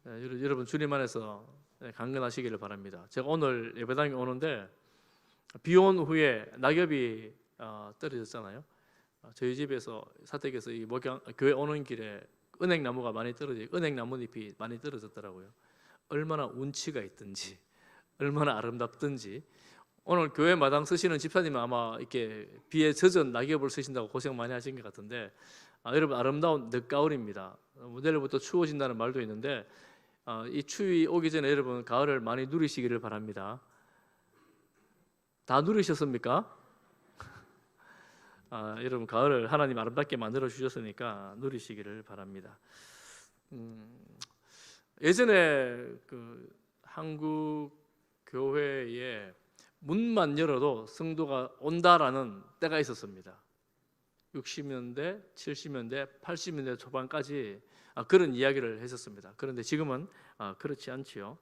여러분 주님 안에서 강건하시기를 바랍니다. 제가 오늘 예배당에 오는데 비 온 후에 낙엽이 떨어졌잖아요. 저희 집에서 사택에서 이 교회 오는 길에 은행나무가 많이 은행나무잎이 많이 떨어졌더라고요. 얼마나 운치가 있든지, 얼마나 아름답든지. 오늘 교회 마당 쓰시는 집사님은 아마 이렇게 비에 젖은 낙엽을 쓰신다고 고생 많이 하신 것 같은데, 여러분 아름다운 늦가을입니다. 내일부터 추워진다는 말도 있는데, 이 추위 오기 전에 여러분 가을을 많이 누리시기를 바랍니다. 다 누리셨습니까? 여러분 가을을 하나님 아름답게 만들어 주셨으니까 누리시기를 바랍니다. 예전에 그 한국 교회에 문만 열어도 성도가 온다라는 때가 있었습니다. 60년대, 70년대, 80년대 초반까지 그런 이야기를 했었습니다. 그런데 지금은 그렇지 않지요.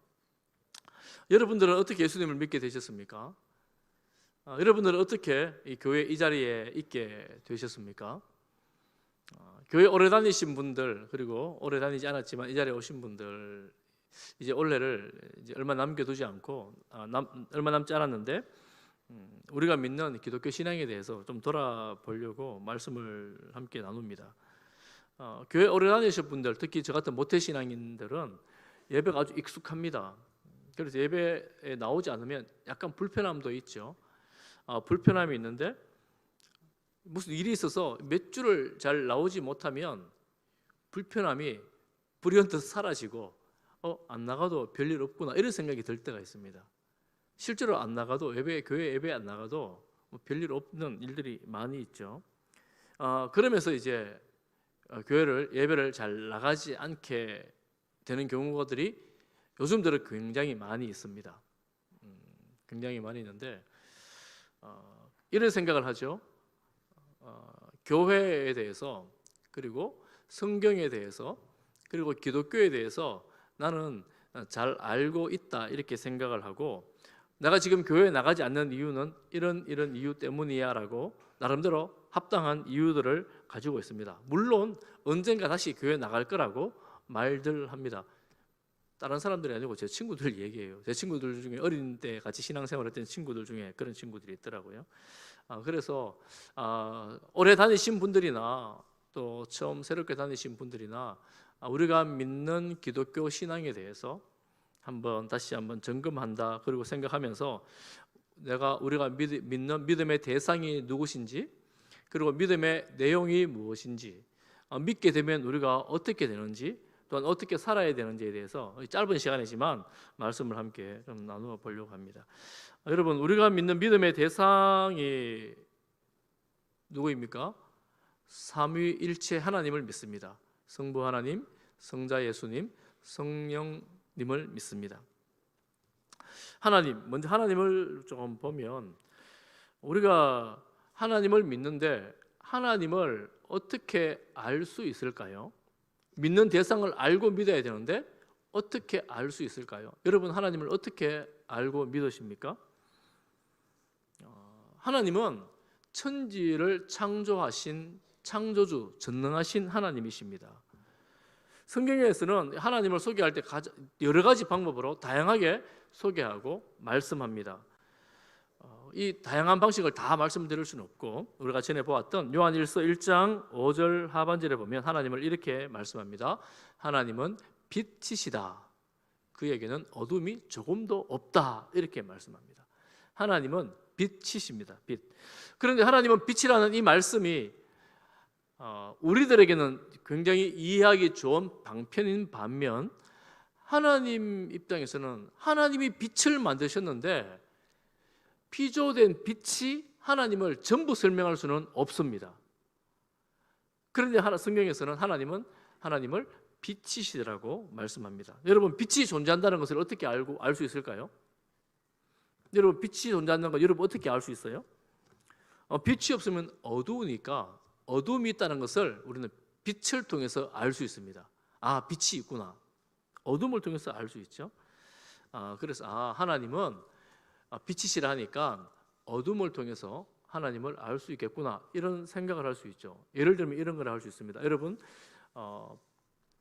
여러분들은 어떻게 예수님을 믿게 되셨습니까? 여러분들은 어떻게 이 교회 이 자리에 있게 되셨습니까? 교회 오래 다니신 분들, 그리고 오래 다니지 않았지만 이 자리에 오신 분들, 이제 올해를 이제 얼마 남겨두지 않고 얼마 남지 않았는데 우리가 믿는 기독교 신앙에 대해서 좀 돌아보려고 말씀을 함께 나눕니다. 교회 오래 다니신 분들, 특히 저 같은 모태신앙인들은 예배가 아주 익숙합니다. 그래서 예배에 나오지 않으면 약간 불편함도 있죠. 불편함이 있는데 무슨 일이 있어서 몇 주를 잘 나오지 못하면 불편함이 불현듯 사라지고 안 나가도 별일 없구나 이런 생각이 들 때가 있습니다. 실제로 안 나가도 교회 예배 안 나가도 별일 없는 일들이 많이 있죠. 그러면서 이제 예배를 잘 나가지 않게 되는 경우들이 요즘 들어 굉장히 많이 있습니다. 굉장히 많이 있는데 이런 생각을 하죠. 교회에 대해서, 그리고 성경에 대해서, 그리고 기독교에 대해서 나는 잘 알고 있다 이렇게 생각을 하고, 내가 지금 교회에 나가지 않는 이유는 이런 이유 때문이야 라고 나름대로 합당한 이유들을 가지고 있습니다. 물론 언젠가 다시 교회에 나갈 거라고 말들 합니다. 다른 사람들이 아니고 제 친구들 얘기해요. 제 친구들 중에 어린 때 같이 신앙생활 했던 친구들 중에 그런 친구들이 있더라고요. 그래서 오래 다니신 분들이나 또 처음 새롭게 다니신 분들이나 우리가 믿는 기독교 신앙에 대해서 다시 한번 점검한다, 그리고 생각하면서 우리가 믿는 믿음의 대상이 누구신지, 그리고 믿음의 내용이 무엇인지, 믿게 되면 우리가 어떻게 되는지, 또한 어떻게 살아야 되는지에 대해서 짧은 시간이지만 말씀을 함께 좀 나누어 보려고 합니다. 여러분, 우리가 믿는 믿음의 대상이 누구입니까? 삼위일체 하나님을 믿습니다. 성부 하나님, 성자 예수님, 성령님을 믿습니다. 먼저 하나님을 조금 보면, 우리가 하나님을 믿는데 하나님을 어떻게 알 수 있을까요? 믿는 대상을 알고 믿어야 되는데 어떻게 알 수 있을까요? 여러분, 하나님을 어떻게 알고 믿으십니까? 하나님은 천지를 창조하신 창조주, 전능하신 하나님이십니다. 성경에서는 하나님을 소개할 때 여러 가지 방법으로 다양하게 소개하고 말씀합니다. 이 다양한 방식을 다 말씀드릴 수는 없고, 우리가 전에 보았던 요한일서 1장 5절 하반절에 보면 하나님을 이렇게 말씀합니다. 하나님은 빛이시다. 그에게는 어둠이 조금도 없다. 이렇게 말씀합니다. 하나님은 빛이십니다. 빛. 그런데 하나님은 빛이라는 이 말씀이 우리들에게는 굉장히 이해하기 좋은 방편인 반면, 하나님 입장에서는 하나님이 빛을 만드셨는데 피조된 빛이 하나님을 전부 설명할 수는 없습니다. 그런데 성경에서는 하나님을 빛이시라고 말씀합니다. 여러분, 빛이 존재한다는 것을 어떻게 알 수 있을까요? 여러분, 빛이 존재한다는 걸 여러분 어떻게 알 수 있어요? 빛이 없으면 어두우니까 어둠이 있다는 것을 우리는 빛을 통해서 알 수 있습니다. 빛이 있구나. 어둠을 통해서 알 수 있죠. 그래서 하나님은 빛이시라 하니까 어둠을 통해서 하나님을 알 수 있겠구나, 이런 생각을 할 수 있죠. 예를 들면 이런 걸 알 수 있습니다. 여러분,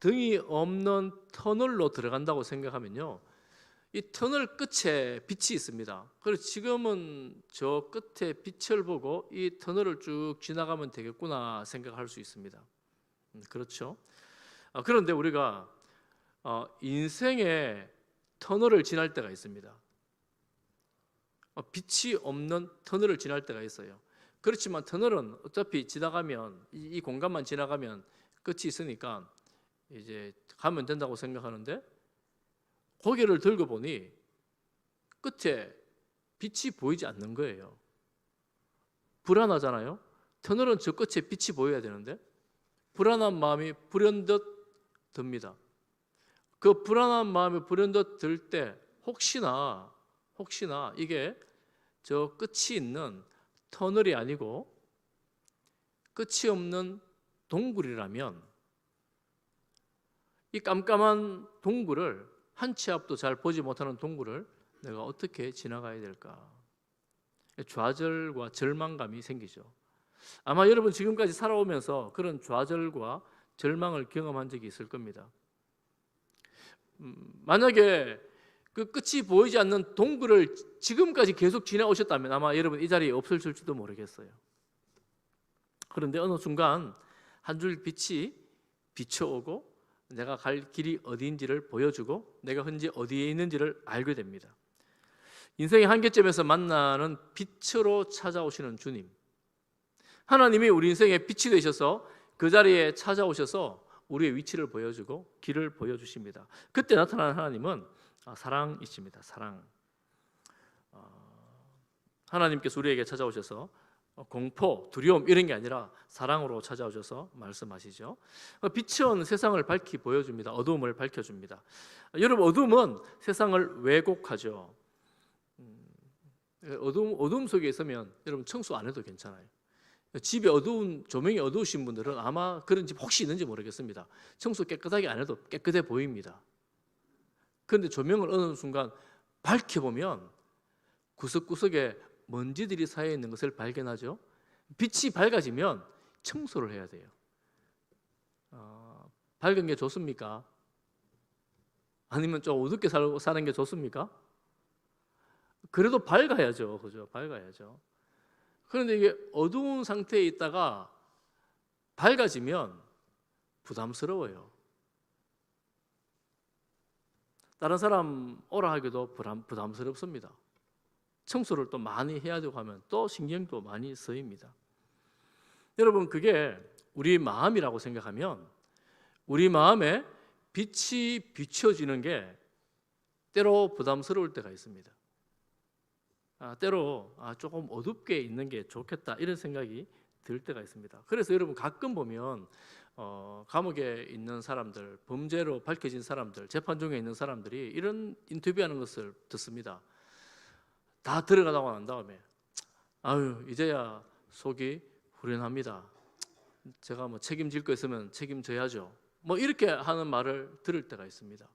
등이 없는 터널로 들어간다고 생각하면요, 이 터널 끝에 빛이 있습니다. 그래서 지금은 저 끝에 빛을 보고 이 터널을 쭉 지나가면 되겠구나 생각할 수 있습니다. 그렇죠? 그런데 우리가 인생의 터널을 지날 때가 있습니다. 빛이 없는 터널을 지날 때가 있어요. 그렇지만 터널은 어차피 지나가면, 이 공간만 지나가면 끝이 있으니까 이제 가면 된다고 생각하는데, 고개를 들고 보니 끝에 빛이 보이지 않는 거예요. 불안하잖아요. 터널은 저 끝에 빛이 보여야 되는데 불안한 마음이 불현듯 듭니다. 그 불안한 마음이 불현듯 들 때 혹시나 이게 저 끝이 있는 터널이 아니고 끝이 없는 동굴이라면, 이 깜깜한 동굴을, 한 치 앞도 잘 보지 못하는 동굴을 내가 어떻게 지나가야 될까? 좌절과 절망감이 생기죠. 아마 여러분 지금까지 살아오면서 그런 좌절과 절망을 경험한 적이 있을 겁니다. 만약에 그 끝이 보이지 않는 동굴을 지금까지 계속 지나오셨다면 아마 여러분 이 자리에 없으실지도 모르겠어요. 그런데 어느 순간 한 줄 빛이 비춰오고 내가 갈 길이 어디인지를 보여주고 내가 현재 어디에 있는지를 알게 됩니다. 인생의 한계점에서 만나는 빛으로 찾아오시는 주님, 하나님이 우리 인생의 빛이 되셔서 그 자리에 찾아오셔서 우리의 위치를 보여주고 길을 보여주십니다. 그때 나타나는 하나님은 사랑이십니다. 사랑. 하나님께서 우리에게 찾아오셔서 공포, 두려움 이런 게 아니라 사랑으로 찾아오셔서 말씀하시죠. 빛은 세상을 밝히 보여줍니다. 어두움을 밝혀줍니다. 여러분, 어두움은 세상을 왜곡하죠. 어두움 속에 있으면 여러분 청소 안 해도 괜찮아요. 집에 조명이 어두우신 분들은 아마 그런 집 혹시 있는지 모르겠습니다. 청소 깨끗하게 안 해도 깨끗해 보입니다. 그런데 조명을 어느 순간 밝혀보면 구석구석에 먼지들이 쌓여 있는 것을 발견하죠. 빛이 밝아지면 청소를 해야 돼요. 밝은 게 좋습니까? 아니면 좀 어둡게 사는 게 좋습니까? 그래도 밝아야죠. 그죠? 밝아야죠. 그런데 이게 어두운 상태에 있다가 밝아지면 부담스러워요. 다른 사람 오라 하기도 부담스럽습니다. 청소를 또 많이 해야 되고 하면 또 신경도 많이 쓰입니다. 여러분, 그게 우리 마음이라고 생각하면 우리 마음에 빛이 비춰지는 게 때로 부담스러울 때가 있습니다. 때로 조금 어둡게 있는 게 좋겠다 이런 생각이 들 때가 있습니다. 그래서 여러분 가끔 보면 감옥에 있는 사람들, 범죄로 밝혀진 사람들, 재판 중에 있는 사람들이 이런 인터뷰하는 것을 듣습니다. 다 들어가고 난 다음에 이제야 속이 후련합니다. 제가 뭐 책임질 거 있으면 책임져야죠. 뭐 이렇게 하는 말을 들을 때가 있습니다.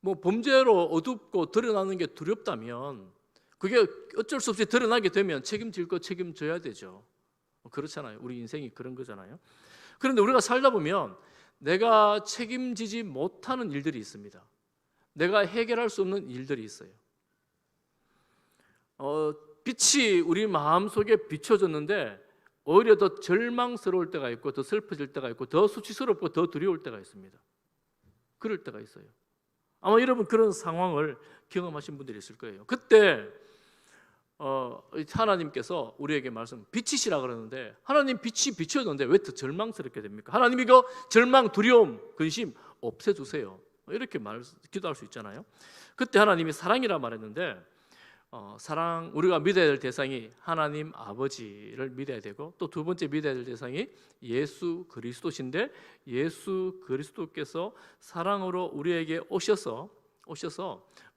뭐 범죄로 어둡고 드러나는 게 두렵다면 그게 어쩔 수 없이 드러나게 되면 책임질 거 책임져야 되죠. 그렇잖아요. 우리 인생이 그런 거잖아요. 그런데 우리가 살다 보면 내가 책임지지 못하는 일들이 있습니다. 내가 해결할 수 없는 일들이 있어요. 빛이 우리 마음속에 비춰졌는데 오히려 더 절망스러울 때가 있고 더 슬퍼질 때가 있고 더 수치스럽고 더 두려울 때가 있습니다. 그럴 때가 있어요. 아마 여러분 그런 상황을 경험하신 분들이 있을 거예요. 그때 하나님께서 우리에게 빛이시라 그러는데 하나님 빛이 비춰졌는데 왜 더 절망스럽게 됩니까? 하나님 이거 절망, 두려움, 근심 없애주세요. 이렇게 기도할 수 있잖아요. 그때 하나님이 사랑이라 말했는데 사랑, 우리가 믿어야 될 대상이 하나님 아버지를 믿어야 되고 또 두 번째 믿어야 될 대상이 예수 그리스도신데 예수 그리스도께서 사랑으로 우리에게 오셔서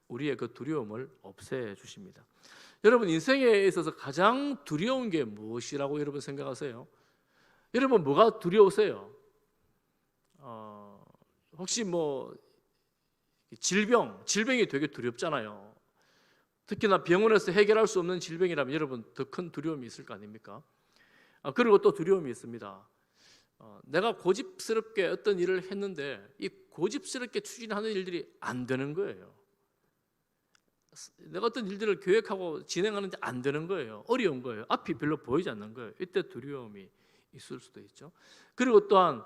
우리의 그 두려움을 없애 주십니다. 여러분 인생에 있어서 가장 두려운 게 무엇이라고 여러분 생각하세요? 여러분 뭐가 두려우세요? 혹시 뭐 질병이 되게 두렵잖아요. 특히나 병원에서 해결할 수 없는 질병이라면 여러분 더 큰 두려움이 있을 거 아닙니까? 그리고 또 두려움이 있습니다. 내가 고집스럽게 어떤 일을 했는데 이 고집스럽게 추진하는 일들이 안 되는 거예요. 내가 어떤 일들을 계획하고 진행하는데 안 되는 거예요. 어려운 거예요. 앞이 별로 보이지 않는 거예요. 이때 두려움이 있을 수도 있죠. 그리고 또한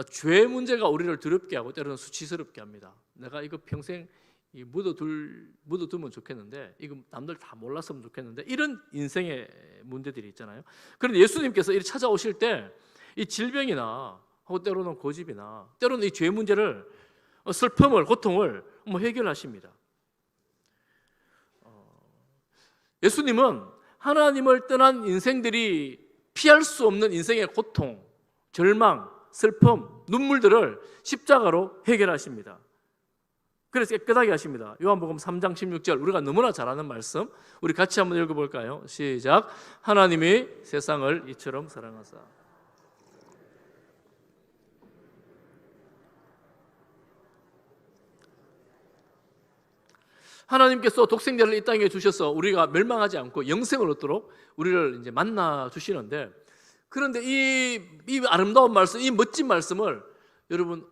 죄 문제가 우리를 두렵게 하고 때로는 수치스럽게 합니다. 내가 이거 평생 묻어두면 좋겠는데 이거 남들 다 몰랐으면 좋겠는데 이런 인생의 문제들이 있잖아요. 그런데 예수님께서 이렇게 찾아오실 때 이 질병이나 혹은 때로는 고집이나 때로는 이 죄 문제를 슬픔을 고통을 해결하십니다. 예수님은 하나님을 떠난 인생들이 피할 수 없는 인생의 고통, 절망, 슬픔, 눈물들을 십자가로 해결하십니다. 그래서 깨끗하게 하십니다. 요한복음 3장 16절 우리가 너무나 잘 아는 말씀 우리 같이 한번 읽어볼까요? 시작. 하나님이 세상을 이처럼 사랑하사. 하나님께서 독생자를 이 땅에 주셔서 우리가 멸망하지 않고 영생을 얻도록 우리를 이제 만나 주시는데, 그런데 이 아름다운 말씀, 이 멋진 말씀을 여러분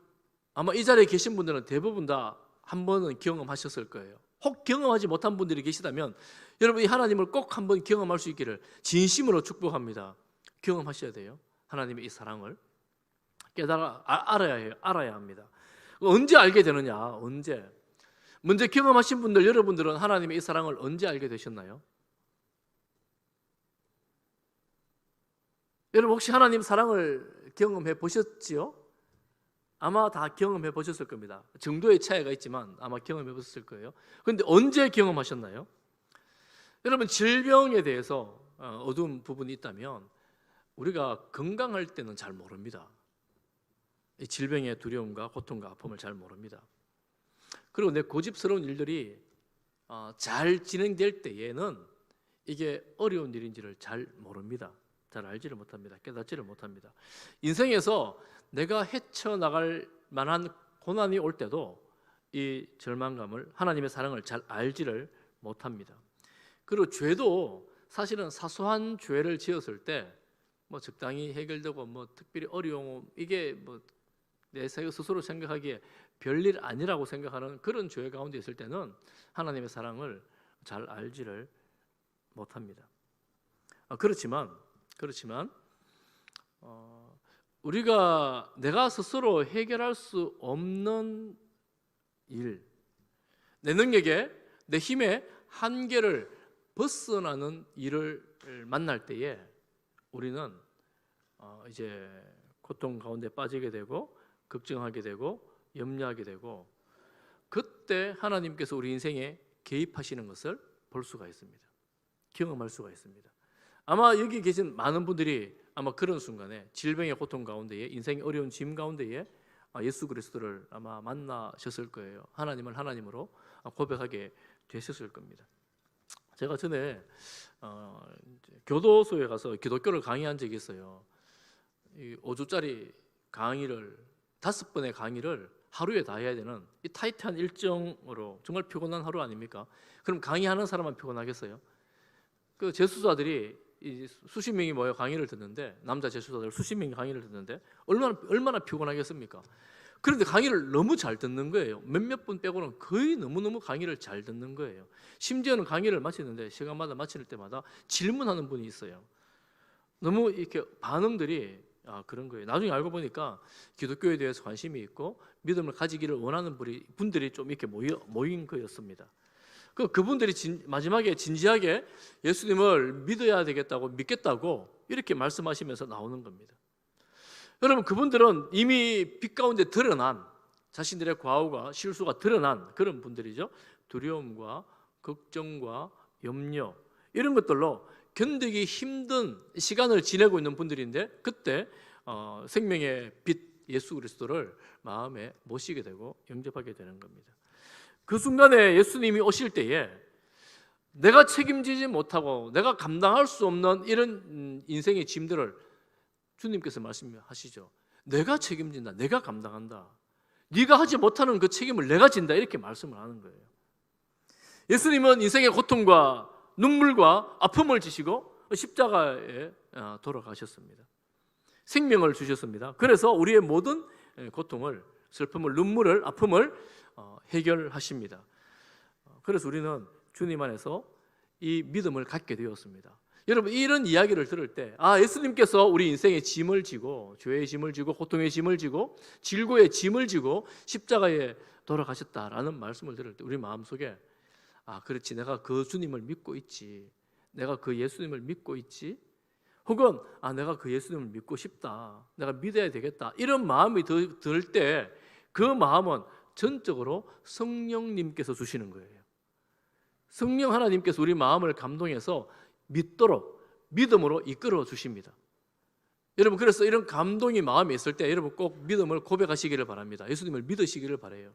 아마 이 자리에 계신 분들은 대부분 다 한 번은 경험하셨을 거예요. 혹 경험하지 못한 분들이 계시다면 여러분 이 하나님을 꼭 한번 경험할 수 있기를 진심으로 축복합니다. 경험하셔야 돼요. 하나님의 이 사랑을 알아야 해요. 알아야 합니다. 언제 알게 되느냐? 언제? 먼저 경험하신 분들, 여러분들은 하나님의 이 사랑을 언제 알게 되셨나요? 여러분 혹시 하나님 사랑을 경험해 보셨지요? 아마 다 경험해 보셨을 겁니다. 정도의 차이가 있지만 아마 경험해 보셨을 거예요. 그런데 언제 경험하셨나요? 여러분 질병에 대해서 어두운 부분이 있다면 우리가 건강할 때는 잘 모릅니다. 이 질병의 두려움과 고통과 아픔을 잘 모릅니다. 그리고 내 고집스러운 일들이 잘 진행될 때에는 이게 어려운 일인지를 잘 모릅니다. 잘 알지를 못합니다. 깨닫지를 못합니다. 인생에서 내가 헤쳐나갈 만한 고난이 올 때도 이 절망감을, 하나님의 사랑을 잘 알지를 못합니다. 그리고 죄도 사실은 사소한 죄를 지었을 때 적당히 해결되고 특별히 어려움, 이게 내 스스로 생각하기에 별일 아니라고 생각하는 그런 죄 가운데 있을 때는 하나님의 사랑을 잘 알지를 못합니다. 그렇지만 우리가 내가 스스로 해결할 수 없는 일, 내 능력에, 내 힘의 한계를 벗어나는 일을 만날 때에 우리는 이제 고통 가운데 빠지게 되고 걱정하게 되고 염려하게 되고, 그때 하나님께서 우리 인생에 개입하시는 것을 볼 수가 있습니다. 경험할 수가 있습니다. 아마 여기 계신 많은 분들이 아마 그런 순간에 질병의 고통 가운데에, 인생의 어려운 짐 가운데에 예수 그리스도를 아마 만나셨을 거예요. 하나님을 하나님으로 고백하게 되셨을 겁니다. 제가 전에 교도소에 가서 기독교를 강의한 적이 있어요. 5주짜리 강의를 5번의 강의를 하루에 다 해야 되는 이 타이트한 일정으로 정말 피곤한 하루 아닙니까? 그럼 강의하는 사람만 피곤하겠어요? 그 재수자들이 수십 명이 모여 강의를 듣는데, 남자 재수자들 수십 명이 강의를 듣는데 얼마나 피곤하겠습니까? 그런데 강의를 너무 잘 듣는 거예요. 몇몇 분 빼고는 거의 너무너무 강의를 잘 듣는 거예요. 심지어는 강의를 마치는데 시간마다 마칠 때마다 질문하는 분이 있어요. 너무 이렇게 반응들이 그런 거예요. 나중에 알고 보니까 기독교에 대해서 관심이 있고 믿음을 가지기를 원하는 분들이 좀 이렇게 모인 거였습니다. 그분들이 마지막에 진지하게 예수님을 믿어야 되겠다고, 믿겠다고 이렇게 말씀하시면서 나오는 겁니다. 여러분, 그분들은 이미 빛 가운데 드러난 자신들의 과오가, 실수가 드러난 그런 분들이죠. 두려움과 걱정과 염려, 이런 것들로 견디기 힘든 시간을 지내고 있는 분들인데, 그때 생명의 빛 예수 그리스도를 마음에 모시게 되고 영접하게 되는 겁니다. 그 순간에 예수님이 오실 때에 내가 책임지지 못하고 내가 감당할 수 없는 이런 인생의 짐들을 주님께서 말씀하시죠. 내가 책임진다. 내가 감당한다. 네가 하지 못하는 그 책임을 내가 진다. 이렇게 말씀을 하는 거예요. 예수님은 인생의 고통과 눈물과 아픔을 지시고 십자가에 돌아가셨습니다. 생명을 주셨습니다. 그래서 우리의 모든 고통을, 슬픔을, 눈물을, 아픔을 해결하십니다. 그래서 우리는 주님 안에서 이 믿음을 갖게 되었습니다. 여러분, 이런 이야기를 들을 때 예수님께서 우리 인생의 짐을 지고, 죄의 짐을 지고, 고통의 짐을 지고, 질고의 짐을 지고 십자가에 돌아가셨다라는 말씀을 들을 때 우리 마음속에 그렇지, 내가 그 주님을 믿고 있지, 내가 그 예수님을 믿고 있지, 혹은 내가 그 예수님을 믿고 싶다, 내가 믿어야 되겠다, 이런 마음이 들 때 그 마음은 전적으로 성령님께서 주시는 거예요. 성령 하나님께서 우리 마음을 감동해서 믿도록, 믿음으로 이끌어 주십니다. 여러분, 그래서 이런 감동이 마음에 있을 때 여러분 꼭 믿음을 고백하시기를 바랍니다. 예수님을 믿으시기를 바라요.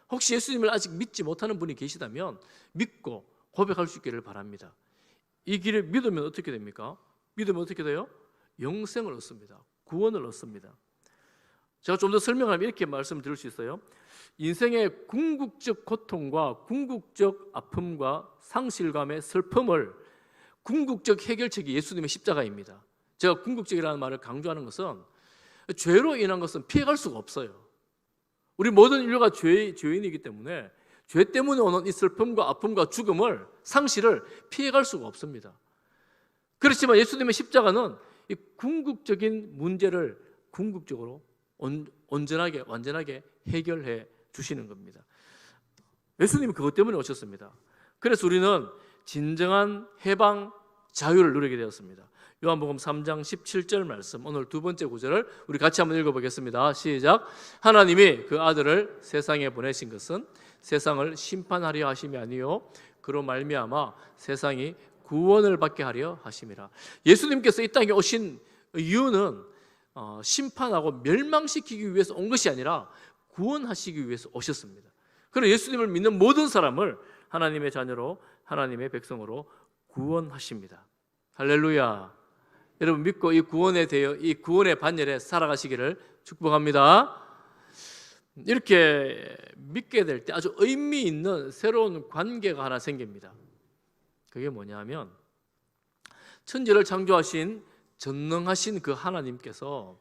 혹시 예수님을 아직 믿지 못하는 분이 계시다면 믿고 고백할 수 있기를 바랍니다. 이 길을 믿으면 어떻게 됩니까? 믿으면 어떻게 돼요? 영생을 얻습니다. 구원을 얻습니다. 제가 좀 더 설명하면 이렇게 말씀드릴 수 있어요. 인생의 궁극적 고통과 궁극적 아픔과 상실감의 슬픔을 궁극적 해결책이 예수님의 십자가입니다. 제가 궁극적이라는 말을 강조하는 것은 죄로 인한 것은 피해갈 수가 없어요. 우리 모든 인류가 죄인이기 때문에 죄 때문에 오는 이 슬픔과 아픔과 죽음을, 상실을 피해갈 수가 없습니다. 그렇지만 예수님의 십자가는 이 궁극적인 문제를 궁극적으로 온전하게, 완전하게 해결해 주시는 겁니다. 예수님이 그것 때문에 오셨습니다. 그래서 우리는 진정한 해방, 자유를 누리게 되었습니다. 요한복음 3장 17절 말씀, 오늘 두 번째 구절을 우리 같이 한번 읽어보겠습니다. 시작. 하나님이 그 아들을 세상에 보내신 것은 세상을 심판하려 하심이 아니요 그로 말미암아 세상이 구원을 받게 하려 하심이라. 예수님께서 이 땅에 오신 이유는 심판하고 멸망시키기 위해서 온 것이 아니라 구원하시기 위해서 오셨습니다. 그래서 예수님을 믿는 모든 사람을 하나님의 자녀로, 하나님의 백성으로 구원하십니다. 할렐루야. 여러분, 믿고 이 구원의 반열에 살아가시기를 축복합니다. 이렇게 믿게 될 때 아주 의미 있는 새로운 관계가 하나 생깁니다. 그게 뭐냐면 천지를 창조하신 전능하신 그 하나님께서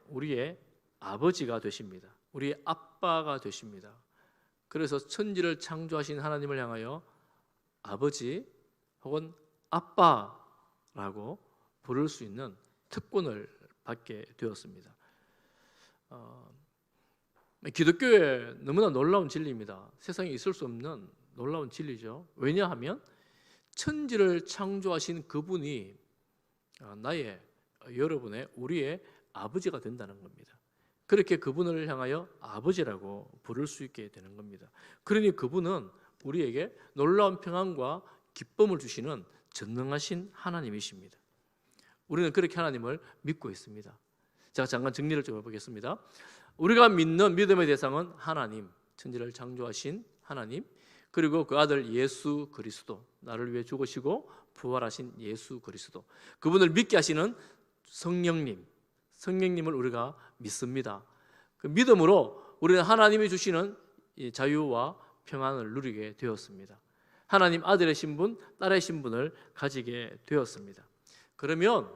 우리의 아버지가 되십니다. 우리의 아빠가 되십니다. 그래서 천지를 창조하신 하나님을 향하여 아버지 혹은 아빠라고 부를 수 있는 특권을 받게 되었습니다. 기독교의 너무나 놀라운 진리입니다. 세상에 있을 수 없는 놀라운 진리죠. 왜냐하면 천지를 창조하신 그분이 여러분의, 우리의 아버지가 된다는 겁니다. 그렇게 그분을 향하여 아버지라고 부를 수 있게 되는 겁니다. 그러니 그분은 우리에게 놀라운 평안과 기쁨을 주시는 전능하신 하나님이십니다. 우리는 그렇게 하나님을 믿고 있습니다. 제가 잠깐 정리를 좀 해보겠습니다. 우리가 믿는 믿음의 대상은 하나님, 천지를 창조하신 하나님, 그리고 그 아들 예수 그리스도, 나를 위해 죽으시고 부활하신 예수 그리스도, 그분을 믿게 하시는 성령님을 우리가 믿습니다. 그 믿음으로 우리는 하나님이 주시는 이 자유와 평안을 누리게 되었습니다. 하나님 아들의 신분, 딸의 신분을 가지게 되었습니다. 그러면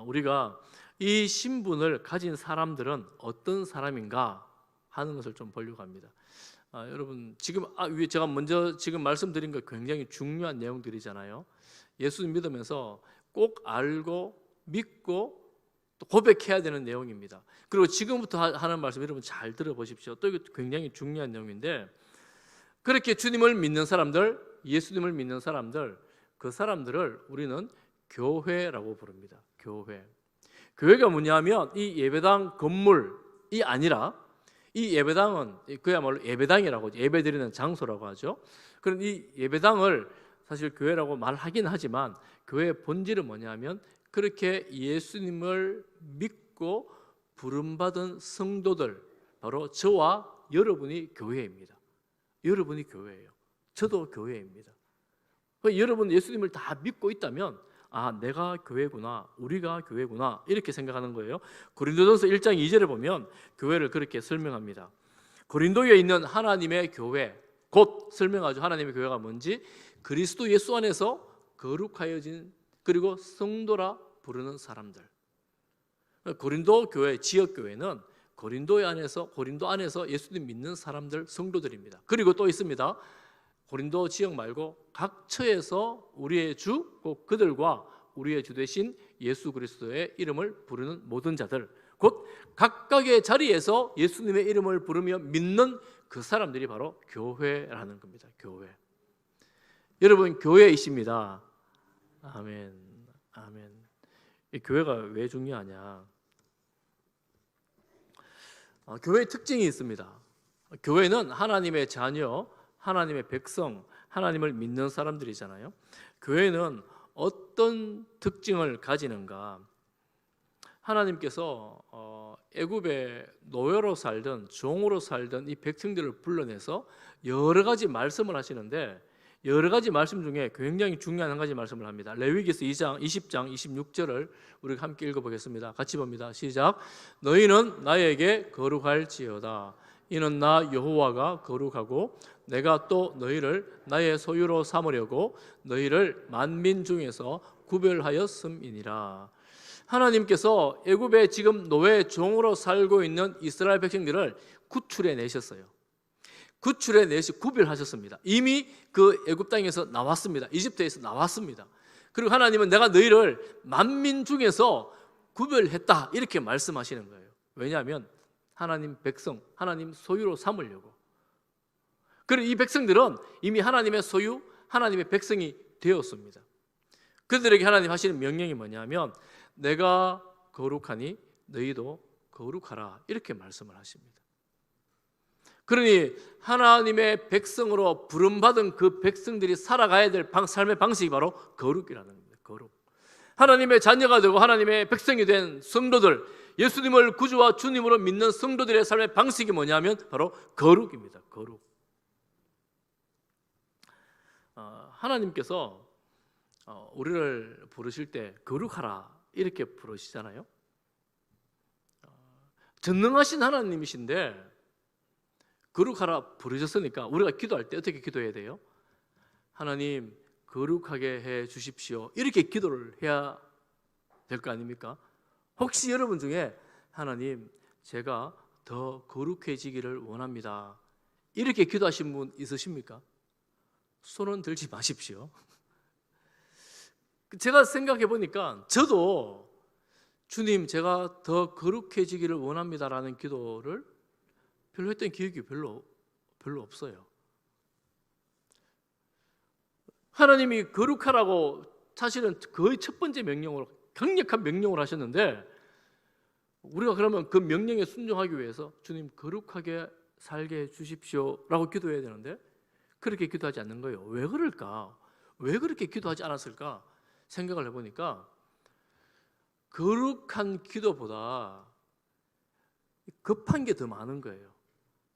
우리가 이 신분을 가진 사람들은 어떤 사람인가 하는 것을 좀 보려고 합니다. 여러분, 지금 제가 먼저 지금 말씀드린 거 굉장히 중요한 내용들이잖아요. 예수님 믿으면서 꼭 알고 믿고 또 고백해야 되는 내용입니다. 그리고 지금부터 하는 말씀 여러분 잘 들어보십시오. 또 이거 굉장히 중요한 내용인데, 그렇게 주님을 믿는 사람들, 예수님을 믿는 사람들, 그 사람들을 우리는 교회라고 부릅니다. 교회가 뭐냐면 이 예배당 건물이 아니라, 이 예배당은 그야말로 예배당이라고, 예배드리는 장소라고 하죠. 그런 이 예배당을 사실 교회라고 말하긴 하지만 교회의 본질은 뭐냐면 그렇게 예수님을 믿고 부름받은 성도들, 바로 저와 여러분이 교회입니다. 여러분이 교회예요. 저도 교회입니다. 여러분 예수님을 다 믿고 있다면 내가 교회구나, 우리가 교회구나, 이렇게 생각하는 거예요. 고린도전서 1장 2절에 보면 교회를 그렇게 설명합니다. 고린도에 있는 하나님의 교회, 곧 설명하죠. 하나님의 교회가 뭔지, 그리스도 예수 안에서 거룩하여진, 그리고 성도라 부르는 사람들. 고린도 교회, 지역 교회는 고린도 안에서 예수님 믿는 사람들, 성도들입니다. 그리고 또 있습니다. 고린도 지역 말고 각 처에서 우리의 주, 곧 그들과 우리의 주 되신 예수 그리스도의 이름을 부르는 모든 자들, 곧 각각의 자리에서 예수님의 이름을 부르며 믿는 그 사람들이 바로 교회라는 겁니다. 교회. 여러분 교회이십니다. 아멘. 아멘. 이 교회가 왜 중요하냐? 교회의 특징이 있습니다. 교회는 하나님의 자녀, 하나님의 백성, 하나님을 믿는 사람들이잖아요. 교회는 어떤 특징을 가지는가? 하나님께서 애굽에 노예로 살던 종으로 살던 이 백성들을 불러내서 여러 가지 말씀을 하시는데, 여러 가지 말씀 중에 굉장히 중요한 한 가지 말씀을 합니다. 레위기서 2장 20장 26절을 우리가 함께 읽어보겠습니다. 같이 봅니다. 시작. 너희는 나에게 거룩할지어다. 이는 나 여호와가 거룩하고 내가 또 너희를 나의 소유로 삼으려고 너희를 만민 중에서 구별하였음이니라. 하나님께서 애굽에 지금 노예 종으로 살고 있는 이스라엘 백성들을 구출해 내셨어요. 구출해 내시 구별하셨습니다. 이미 그 애굽 땅에서 나왔습니다. 이집트에서 나왔습니다. 그리고 하나님은 내가 너희를 만민 중에서 구별했다 이렇게 말씀하시는 거예요. 왜냐하면 하나님 백성, 하나님 소유로 삼으려고. 그리고 이 백성들은 이미 하나님의 소유, 하나님의 백성이 되었습니다. 그들에게 하나님 하시는 명령이 뭐냐면 내가 거룩하니 너희도 거룩하라 이렇게 말씀을 하십니다. 그러니 하나님의 백성으로 부름받은 그 백성들이 살아가야 될 삶의 방식이 바로 거룩이라는 겁니다. 거룩. 하나님의 자녀가 되고 하나님의 백성이 된 성도들, 예수님을 구주와 주님으로 믿는 성도들의 삶의 방식이 뭐냐면 바로 거룩입니다. 거룩. 하나님께서 우리를 부르실 때 거룩하라 이렇게 부르시잖아요. 전능하신 하나님이신데 거룩하라 부르셨으니까 우리가 기도할 때 어떻게 기도해야 돼요? 하나님 거룩하게 해 주십시오 이렇게 기도를 해야 될 거 아닙니까? 혹시 여러분 중에 하나님 제가 더 거룩해지기를 원합니다 이렇게 기도하신 분 있으십니까? 손은 들지 마십시오. 제가 생각해 보니까 저도 주님 제가 더 거룩해지기를 원합니다라는 기도를 별로 했던 기억이 별로 없어요. 하나님이 거룩하라고 사실은 거의 첫 번째 명령으로 강력한 명령을 하셨는데 우리가 그러면 그 명령에 순종하기 위해서 주님 거룩하게 살게 해 주십시오라고 기도해야 되는데 그렇게 기도하지 않는 거예요. 왜 그럴까? 왜 그렇게 기도하지 않았을까? 생각을 해보니까 거룩한 기도보다 급한 게 더 많은 거예요.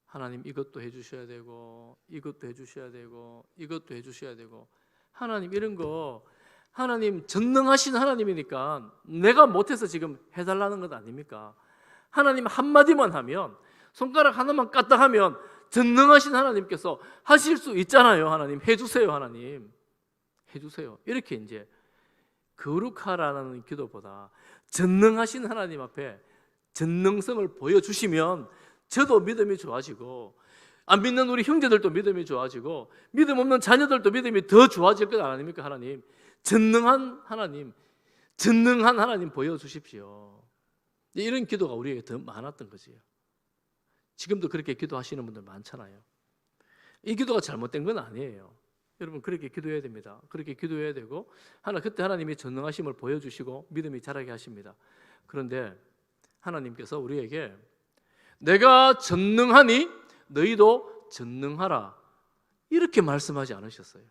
하나님 이것도 해주셔야 되고 이것도 해주셔야 되고 이것도 해주셔야 되고 하나님 이런 거 하나님 전능하신 하나님이니까 내가 못해서 지금 해달라는 것 아닙니까? 하나님 한마디만 하면 손가락 하나만 까딱하면 전능하신 하나님께서 하실 수 있잖아요. 하나님 해주세요. 하나님 해주세요. 이렇게 이제 거룩하라는 기도보다 전능하신 하나님 앞에 전능성을 보여주시면 저도 믿음이 좋아지고 안 믿는 우리 형제들도 믿음이 좋아지고 믿음 없는 자녀들도 믿음이 더 좋아질 것 아닙니까? 하나님 전능한 하나님 보여주십시오. 이런 기도가 우리에게 더 많았던 거지요. 지금도 그렇게 기도하시는 분들 많잖아요. 이 기도가 잘못된 건 아니에요. 여러분 그렇게 기도해야 됩니다. 그렇게 기도해야 되고 그때 하나님이 전능하심을 보여주시고 믿음이 자라게 하십니다. 그런데 하나님께서 우리에게 내가 전능하니 너희도 전능하라 이렇게 말씀하지 않으셨어요.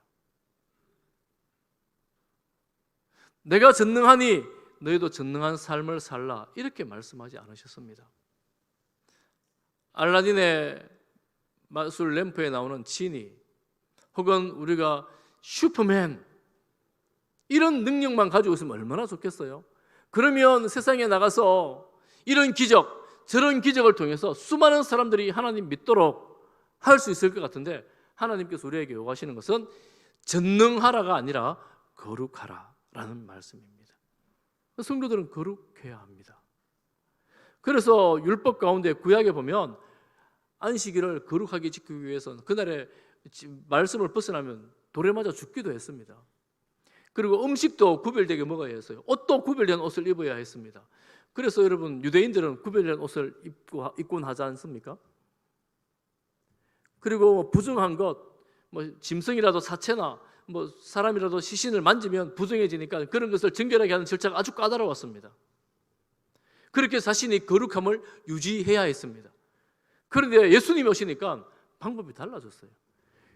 내가 전능하니 너희도 전능한 삶을 살라 이렇게 말씀하지 않으셨습니다. 알라딘의 마술 램프에 나오는 지니 혹은 우리가 슈퍼맨 이런 능력만 가지고 있으면 얼마나 좋겠어요. 그러면 세상에 나가서 이런 기적 저런 기적을 통해서 수많은 사람들이 하나님 믿도록 할 수 있을 것 같은데 하나님께서 우리에게 요구하시는 것은 전능하라가 아니라 거룩하라라는 말씀입니다. 성도들은 거룩해야 합니다. 그래서 율법 가운데 구약에 보면 안식일을 거룩하게 지키기 위해서는 그날에 말씀을 벗어나면 돌에 맞아 죽기도 했습니다. 그리고 음식도 구별되게 먹어야 했어요. 옷도 구별된 옷을 입어야 했습니다. 그래서 여러분 유대인들은 구별된 옷을 입곤 하지 않습니까? 그리고 부정한 것, 짐승이라도 사체나 사람이라도 시신을 만지면 부정해지니까 그런 것을 정결하게 하는 절차가 아주 까다로웠습니다. 그렇게 자신이 거룩함을 유지해야 했습니다. 그런데 예수님이 오시니까 방법이 달라졌어요.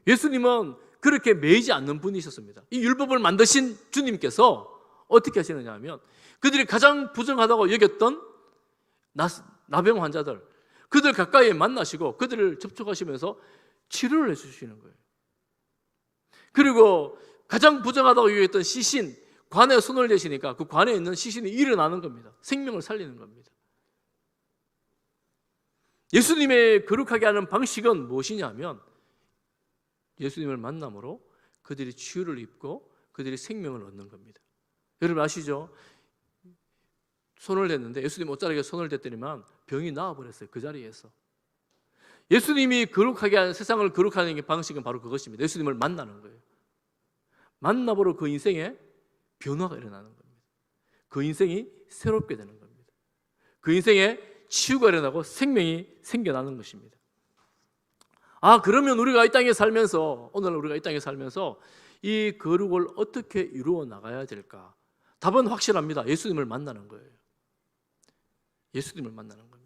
예수님은 그렇게 매이지 않는 분이셨습니다. 이 율법을 만드신 주님께서 어떻게 하시느냐 하면 그들이 가장 부정하다고 여겼던 나병 환자들, 그들 가까이에 만나시고 그들을 접촉하시면서 치료를 해주시는 거예요. 그리고 가장 부정하다고 여겼던 시신, 관에 손을 대시니까 그 관에 있는 시신이 일어나는 겁니다. 생명을 살리는 겁니다. 예수님의 거룩하게 하는 방식은 무엇이냐면 예수님을 만남으로 그들이 치유를 입고 그들이 생명을 얻는 겁니다. 여러분 아시죠? 손을 댔는데 예수님 옷자락에 손을 댔더니만 병이 나아버렸어요. 그 자리에서. 예수님이 거룩하게 하는, 세상을 거룩하는 방식은 바로 그것입니다. 예수님을 만나는 거예요. 만남으로 그 인생에 변화가 일어나는 겁니다. 그 인생이 새롭게 되는 겁니다. 그 인생에 치유가 일어나고 생명이 생겨나는 것입니다. 그러면 우리가 이 땅에 살면서, 오늘 우리가 이 땅에 살면서 이 거룩을 어떻게 이루어 나가야 될까? 답은 확실합니다. 예수님을 만나는 거예요. 예수님을 만나는 겁니다.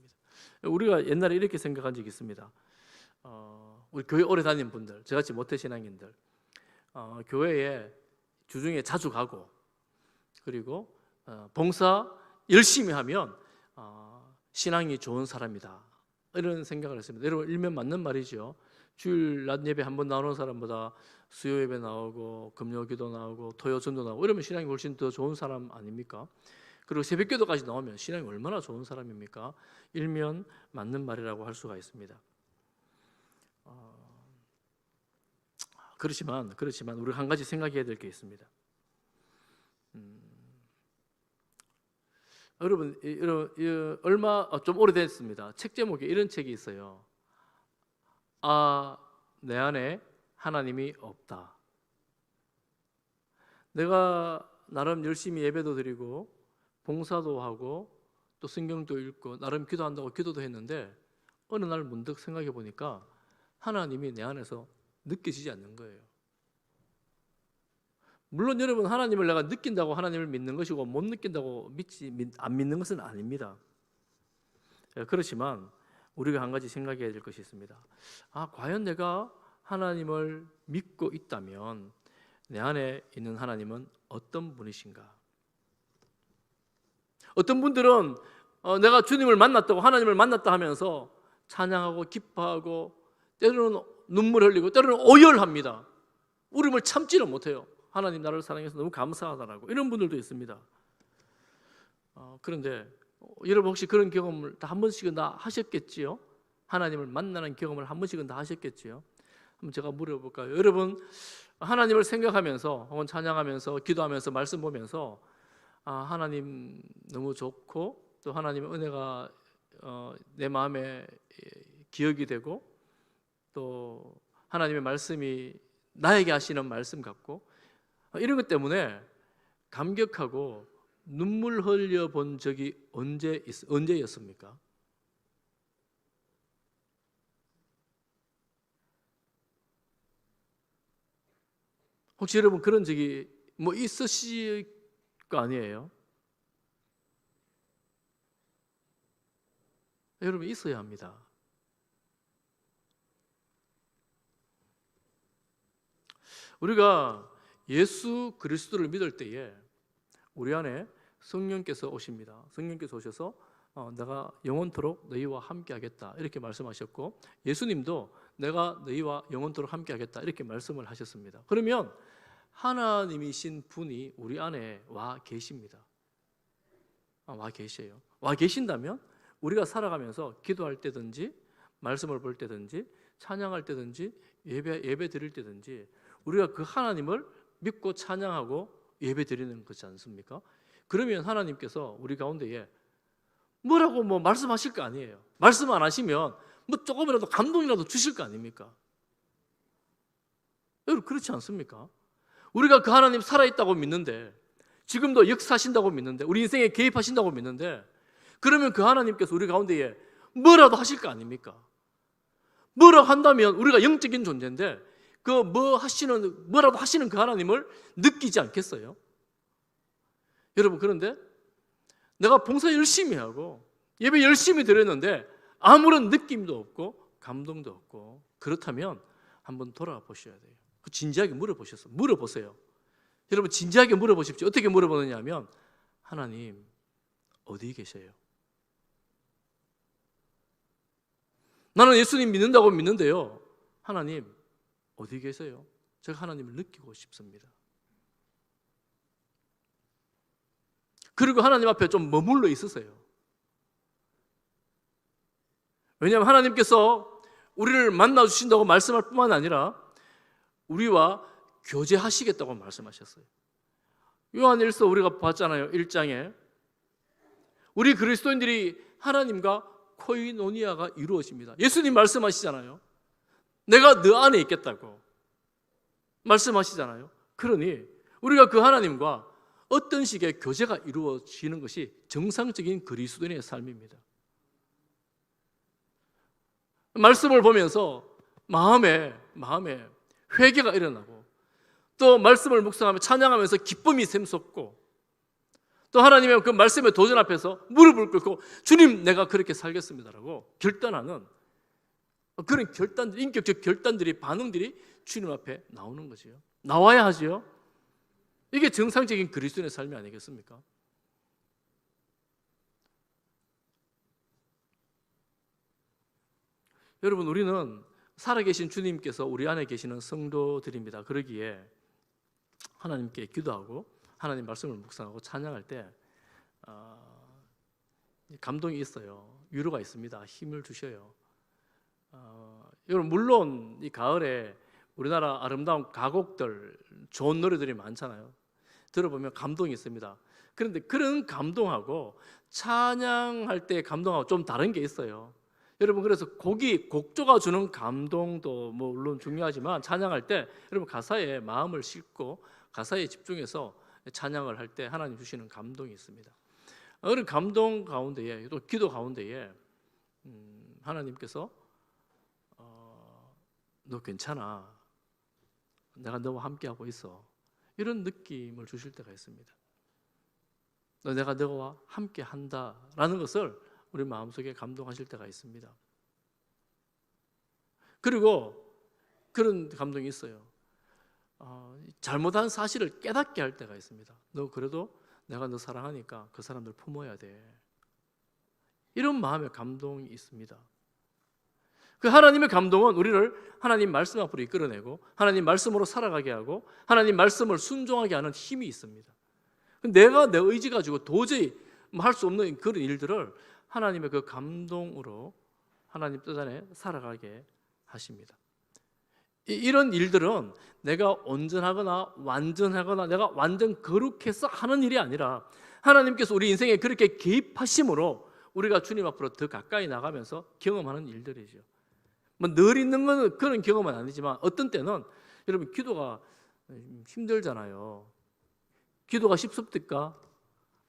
우리가 옛날에 이렇게 생각한 적이 있습니다. 우리 교회 오래 다닌 분들, 저같이 모태신앙인들, 교회에 주중에 자주 가고, 그리고 봉사 열심히 하면 신앙이 좋은 사람이다, 이런 생각을 했습니다. 여러분 일면 맞는 말이죠. 주일 낮 예배 한 번 나오는 사람보다 수요 예배 나오고 금요 기도 나오고 토요 전도 나오고 이러면 신앙이 훨씬 더 좋은 사람 아닙니까? 그리고 새벽 기도까지 나오면 신앙이 얼마나 좋은 사람입니까? 일면 맞는 말이라고 할 수가 있습니다. 그렇지만 우리가 한 가지 생각해야 될 게 있습니다. 여러분 얼마 좀 오래됐습니다. 책 제목에 이런 책이 있어요. 내 안에 하나님이 없다. 내가 나름 열심히 예배도 드리고 봉사도 하고 또 성경도 읽고 나름 기도한다고 기도도 했는데 어느 날 문득 생각해 보니까 하나님이 내 안에서 느껴지지 않는 거예요. 물론 여러분 하나님을 내가 느낀다고 하나님을 믿는 것이고 못 느낀다고 안 믿는 것은 아닙니다. 그렇지만 우리가 한 가지 생각해야 될 것이 있습니다. 과연 내가 하나님을 믿고 있다면 내 안에 있는 하나님은 어떤 분이신가? 어떤 분들은 내가 주님을 만났다고 하나님을 만났다 하면서 찬양하고 기뻐하고 때로는 눈물 흘리고 때로는 오열합니다. 울음을 참지를 못해요. 하나님 나를 사랑해서 너무 감사하다라고 이런 분들도 있습니다. 그런데 여러분 혹시 그런 경험을 다 한 번씩은 다 하셨겠지요? 하나님을 만나는 경험을 한 번씩은 다 하셨겠지요? 한번 제가 물어볼까요? 여러분 하나님을 생각하면서 혹은 찬양하면서 기도하면서 말씀 보면서 하나님 너무 좋고 또 하나님의 은혜가 내 마음에 기억이 되고 또 하나님의 말씀이 나에게 하시는 말씀 같고 이런 것 때문에 감격하고 눈물 흘려 본 적이 언제였습니까? 혹시 여러분 그런 적이 있으실 거 아니에요? 여러분 있어야 합니다. 우리가 예수 그리스도를 믿을 때에 우리 안에 성령께서 오십니다. 성령께서 오셔서 내가 영원토록 너희와 함께하겠다 이렇게 말씀하셨고 예수님도 내가 너희와 영원토록 함께하겠다 이렇게 말씀을 하셨습니다. 그러면 하나님이신 분이 우리 안에 와 계십니다. 와 계셔요. 와 계신다면 우리가 살아가면서 기도할 때든지 말씀을 볼 때든지 찬양할 때든지 예배 드릴 때든지 우리가 그 하나님을 믿고 찬양하고 예배 드리는 것이 않습니까? 그러면 하나님께서 우리 가운데에 뭐라고 말씀하실 거 아니에요. 말씀 안 하시면 조금이라도 감동이라도 주실 거 아닙니까? 여러분 그렇지 않습니까? 우리가 그 하나님 살아있다고 믿는데, 지금도 역사하신다고 믿는데, 우리 인생에 개입하신다고 믿는데, 그러면 그 하나님께서 우리 가운데에 뭐라도 하실 거 아닙니까? 뭐라고 한다면 우리가 영적인 존재인데 그 뭐라도 하시는 그 하나님을 느끼지 않겠어요? 여러분 그런데 내가 봉사 열심히 하고 예배 열심히 드렸는데 아무런 느낌도 없고 감동도 없고, 그렇다면 한번 돌아가 보셔야 돼요. 진지하게 물어보세요. 여러분 진지하게 물어보십시오. 어떻게 물어보느냐 하면, 하나님 어디 계세요? 나는 예수님 믿는다고 믿는데요, 하나님 어디 계세요? 제가 하나님을 느끼고 싶습니다. 그리고 하나님 앞에 좀 머물러 있으세요. 왜냐하면 하나님께서 우리를 만나주신다고 말씀할 뿐만 아니라 우리와 교제하시겠다고 말씀하셨어요. 요한일서 우리가 봤잖아요. 1장에 우리 그리스도인들이 하나님과 코이노니아가 이루어집니다. 예수님 말씀하시잖아요. 내가 너 안에 있겠다고 말씀하시잖아요. 그러니 우리가 그 하나님과 어떤 식의 교제가 이루어지는 것이 정상적인 그리스도인의 삶입니다. 말씀을 보면서 마음에 회개가 일어나고, 또 말씀을 묵상하며 찬양하면서 기쁨이 샘솟고, 또 하나님의 그 말씀의 도전 앞에서 무릎을 꿇고 주님 내가 그렇게 살겠습니다라고 결단하는 그런 인격적 결단들이, 반응들이 주님 앞에 나오는 거죠. 나와야 하지요. 이게 정상적인 그리스도인의 삶이 아니겠습니까? 여러분 우리는 살아계신 주님께서 우리 안에 계시는 성도들입니다. 그러기에 하나님께 기도하고 하나님 말씀을 묵상하고 찬양할 때 감동이 있어요. 위로가 있습니다. 힘을 주셔요. 여러분 물론 이 가을에 우리나라 아름다운 가곡들, 좋은 노래들이 많잖아요. 들어보면 감동이 있습니다. 그런데 그런 감동하고 찬양할 때 감동하고 좀 다른 게 있어요. 여러분 그래서 곡조가 주는 감동도 물론 중요하지만, 찬양할 때 여러분 가사에 마음을 싣고 가사에 집중해서 찬양을 할 때 하나님 주시는 감동이 있습니다. 그런 감동 가운데에, 또 기도 가운데에 하나님께서 너 괜찮아, 내가 너와 함께하고 있어, 이런 느낌을 주실 때가 있습니다. 내가 너와 함께한다라는 것을 우리 마음속에 감동하실 때가 있습니다. 그리고 그런 감동이 있어요. 잘못한 사실을 깨닫게 할 때가 있습니다. 너 그래도 내가 너 사랑하니까 그 사람들 품어야 돼, 이런 마음의 감동이 있습니다. 그 하나님의 감동은 우리를 하나님 말씀 앞으로 이끌어내고 하나님 말씀으로 살아가게 하고 하나님 말씀을 순종하게 하는 힘이 있습니다. 내가 내 의지 가지고 도저히 할 수 없는 그런 일들을 하나님의 그 감동으로 하나님 뜻 안에 살아가게 하십니다. 이런 일들은 내가 온전하거나 완전하거나 내가 완전 거룩해서 하는 일이 아니라 하나님께서 우리 인생에 그렇게 개입하심으로 우리가 주님 앞으로 더 가까이 나가면서 경험하는 일들이죠. 늘 있는 건 그런 경험은 아니지만 어떤 때는 여러분 기도가 힘들잖아요. 기도가 쉽습니까?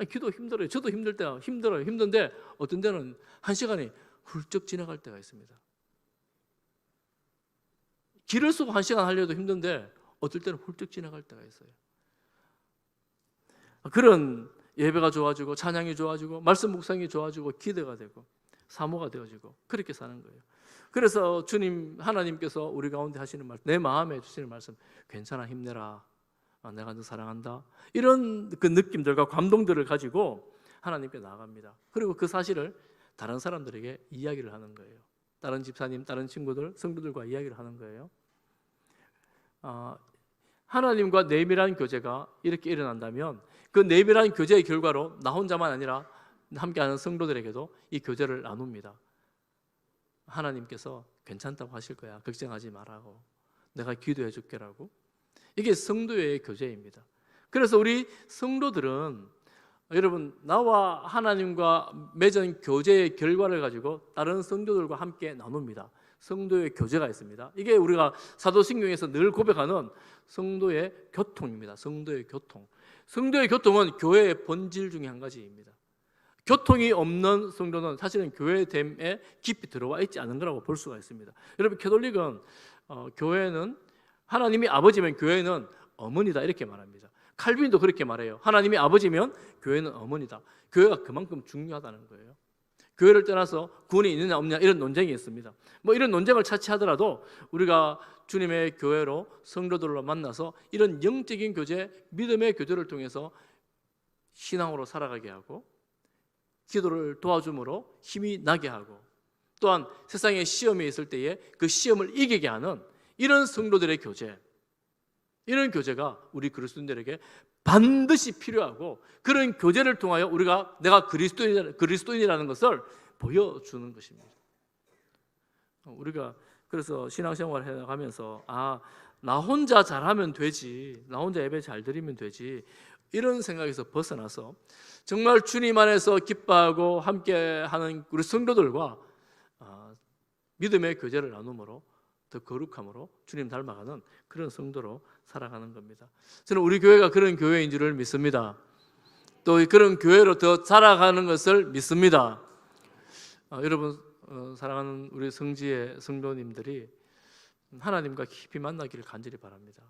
기도 힘들어요. 저도 힘들 때가 힘들어요. 힘든데 어떤 때는 한 시간이 훌쩍 지나갈 때가 있습니다. 길을 쓰고 한 시간 하려도 힘든데 어떨 때는 훌쩍 지나갈 때가 있어요. 그런 예배가 좋아지고 찬양이 좋아지고 말씀 묵상이 좋아지고 기대가 되고 사모가 되어지고 그렇게 사는 거예요. 그래서 주님 하나님께서 우리 가운데 하시는 말씀, 내 마음에 주시는 말씀, 괜찮아, 힘내라, 내가 너 사랑한다, 이런 그 느낌들과 감동들을 가지고 하나님께 나아갑니다. 그리고 그 사실을 다른 사람들에게 이야기를 하는 거예요. 다른 집사님, 다른 친구들, 성도들과 이야기를 하는 거예요. 하나님과 내밀한 교제가 이렇게 일어난다면 그 내밀한 교제의 결과로 나 혼자만 아니라 함께하는 성도들에게도 이 교제를 나눕니다. 하나님께서 괜찮다고 하실 거야, 걱정하지 말라고, 내가 기도해 줄게라고. 이게 성도의 교제입니다. 그래서 우리 성도들은 여러분, 나와 하나님과 맺은 교제의 결과를 가지고 다른 성도들과 함께 나눕니다. 성도의 교제가 있습니다. 이게 우리가 사도신경에서 늘 고백하는 성도의 교통입니다. 성도의 교통. 성도의 교통은 교회의 본질 중에 한 가지입니다. 교통이 없는 성도는 사실은 교회됨에 깊이 들어와 있지 않은 거라고 볼 수가 있습니다. 여러분, 캐톨릭은 교회는 하나님이 아버지면 교회는 어머니다 이렇게 말합니다. 칼빈도 그렇게 말해요. 하나님이 아버지면 교회는 어머니다. 교회가 그만큼 중요하다는 거예요. 교회를 떠나서 구원이 있느냐 없느냐 이런 논쟁이 있습니다. 뭐 이런 논쟁을 차치하더라도 우리가 주님의 교회로 성도들로 만나서 이런 영적인 교제, 믿음의 교제를 통해서 신앙으로 살아가게 하고 기도를 도와줌으로 힘이 나게 하고 또한 세상에 시험이 있을 때에 그 시험을 이기게 하는 이런 성도들의 교제, 이런 교제가 우리 그리스도인들에게 반드시 필요하고 그런 교제를 통하여 우리가 내가 그리스도인이라는 것을 보여주는 것입니다. 우리가 그래서 신앙생활을 해나가면서 나 혼자 잘하면 되지, 나 혼자 예배 잘 드리면 되지 이런 생각에서 벗어나서 정말 주님 안에서 기뻐하고 함께하는 우리 성도들과 믿음의 교제를 나눔으로 더 거룩함으로 주님 닮아가는 그런 성도로 살아가는 겁니다. 저는 우리 교회가 그런 교회인 줄을 믿습니다. 또 그런 교회로 더 살아가는 것을 믿습니다. 여러분, 사랑하는 우리 성지의 성도님들이 하나님과 깊이 만나기를 간절히 바랍니다.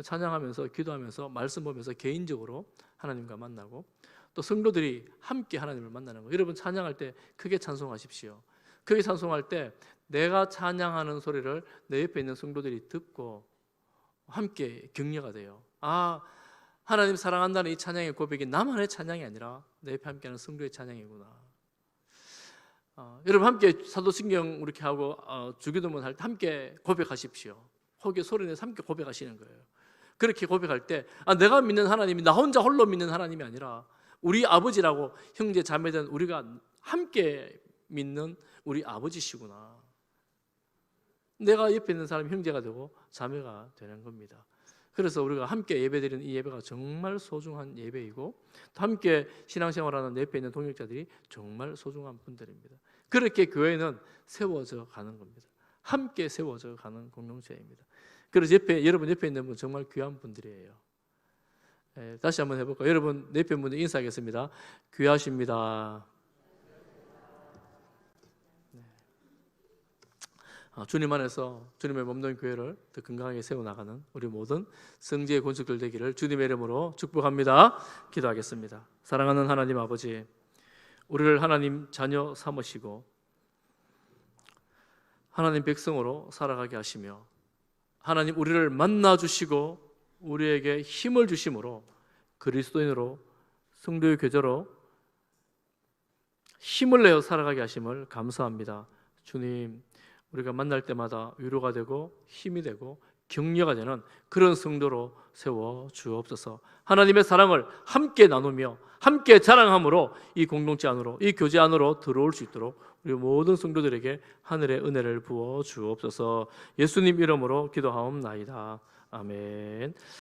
찬양하면서 기도하면서 말씀 보면서 개인적으로 하나님과 만나고 또 성도들이 함께 하나님을 만나는 거. 여러분, 찬양할 때 크게 찬송하십시오. 크게 찬송할 때 내가 찬양하는 소리를 내 옆에 있는 성도들이 듣고 함께 격려가 돼요. 하나님 사랑한다는 이 찬양의 고백이 나만의 찬양이 아니라 내 옆에 함께하는 성도의 찬양이구나. 여러분, 함께 사도신경 이렇게 하고 주기도문 할 때 함께 고백하십시오. 혹여 소리내서 함께 고백하시는 거예요. 그렇게 고백할 때 내가 믿는 하나님이 나 혼자 홀로 믿는 하나님이 아니라 우리 아버지라고 형제 자매된 우리가 함께 믿는 우리 아버지시구나. 내가 옆에 있는 사람이 형제가 되고 자매가 되는 겁니다. 그래서 우리가 함께 예배드리는 이 예배가 정말 소중한 예배이고 또 함께 신앙생활하는 내 옆에 있는 동역자들이 정말 소중한 분들입니다. 그렇게 교회는 세워져 가는 겁니다. 함께 세워져 가는 공동체입니다. 그래서 여러분 옆에 있는 분 정말 귀한 분들이에요. 다시 한번 해볼까요? 여러분 내 옆에 분들 인사하겠습니다. 귀하십니다. 주님 안에서 주님의 몸된 교회를 더 건강하게 세워나가는 우리 모든 성지의 건축들 되기를 주님의 이름으로 축복합니다. 기도하겠습니다. 사랑하는 하나님 아버지, 우리를 하나님 자녀 삼으시고 하나님 백성으로 살아가게 하시며 하나님 우리를 만나주시고 우리에게 힘을 주심으로 그리스도인으로 성도의 교제로 힘을 내어 살아가게 하심을 감사합니다. 주님, 우리가 만날 때마다 위로가 되고 힘이 되고 격려가 되는 그런 성도로 세워 주옵소서. 하나님의 사랑을 함께 나누며 함께 자랑함으로 이 공동체 안으로, 이 교제 안으로 들어올 수 있도록 우리 모든 성도들에게 하늘의 은혜를 부어 주옵소서. 예수님 이름으로 기도하옵나이다. 아멘.